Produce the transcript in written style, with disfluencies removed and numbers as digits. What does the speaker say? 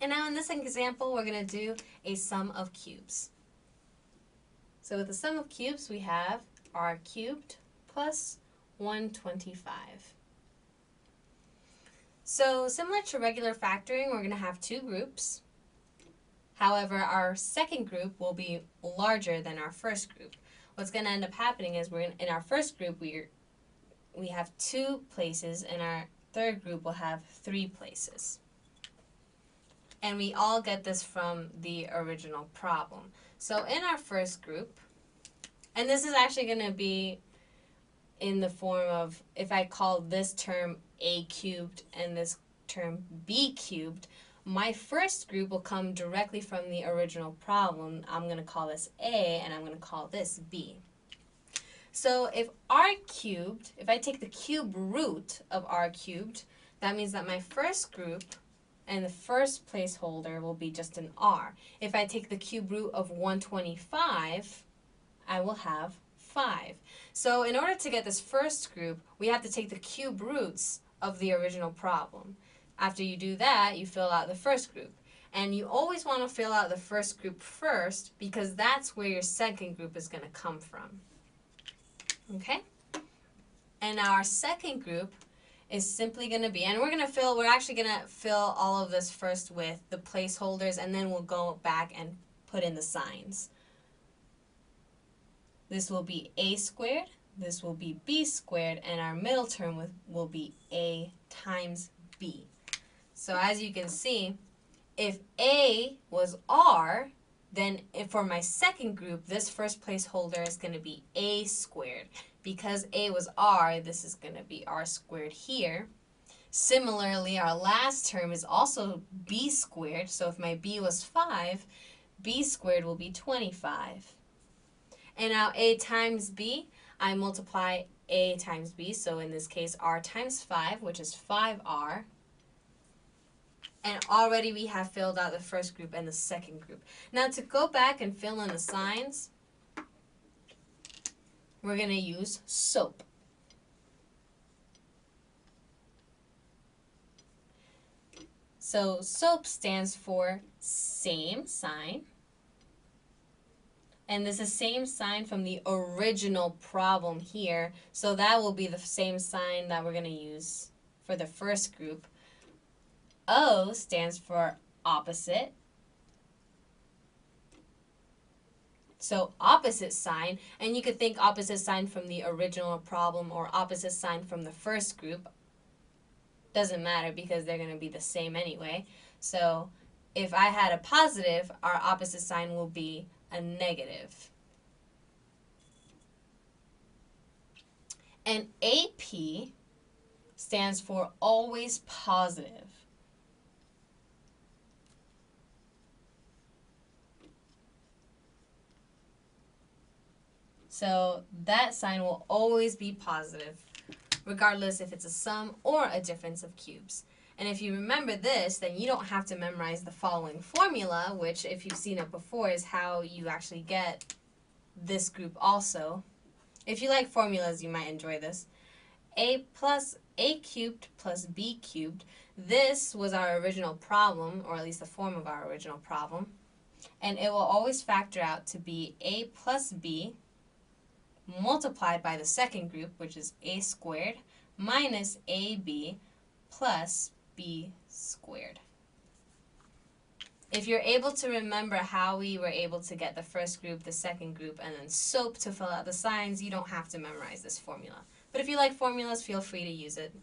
And now in this example, we're going to do a sum of cubes. So with the sum of cubes, we have r cubed plus 125. So similar to regular factoring, we're going to have two groups. However, our second group will be larger than our first group. What's going to end up happening is in our first group, we have 2 places, and our third group will have 3 places. And we all get this from the original problem. So in our first group, and this is actually going to be in the form of, if I call this term a cubed and this term b cubed, my first group will come directly from the original problem. I'm going to call this a, and I'm going to call this b. So if r cubed, if I take the cube root of r cubed, that means that my first group and the first placeholder will be just an r. If I take the cube root of 125, I will have 5. So in order to get this first group, we have to take the cube roots of the original problem. After you do that, you fill out the first group. And you always want to fill out the first group first, because that's where your second group is going to come from. Okay? And now our second group is simply going to be, and we're actually going to fill all of this first with the placeholders, and then we'll go back and put in the signs. This will be a squared, this will be b squared, and our middle term will be a times b. So as you can see, if a was r, then for my second group, this first placeholder is going to be a squared. Because a was r, this is going to be r squared here. Similarly, our last term is also b squared. So if my b was 5, b squared will be 25. And now a times b, I multiply a times b. So in this case, r times 5, which is 5r. And already we have filled out the first group and the second group. Now to go back and fill in the signs, we're going to use SOAP. So SOAP stands for same sign. And this is same sign from the original problem here. So that will be the same sign that we're going to use for the first group. O stands for opposite. So opposite sign, and you could think opposite sign from the original problem or opposite sign from the first group. Doesn't matter because they're going to be the same anyway. So if I had a positive, our opposite sign will be a negative. And AP stands for always positive. So that sign will always be positive, regardless if it's a sum or a difference of cubes. And if you remember this, then you don't have to memorize the following formula, which, if you've seen it before, is how you actually get this group also. If you like formulas, you might enjoy this. A cubed plus b cubed. This was our original problem, or at least the form of our original problem. And it will always factor out to be a plus b multiplied by the second group, which is a squared, minus ab plus b squared. If you're able to remember how we were able to get the first group, the second group, and then SOAP to fill out the signs, you don't have to memorize this formula. But if you like formulas, feel free to use it.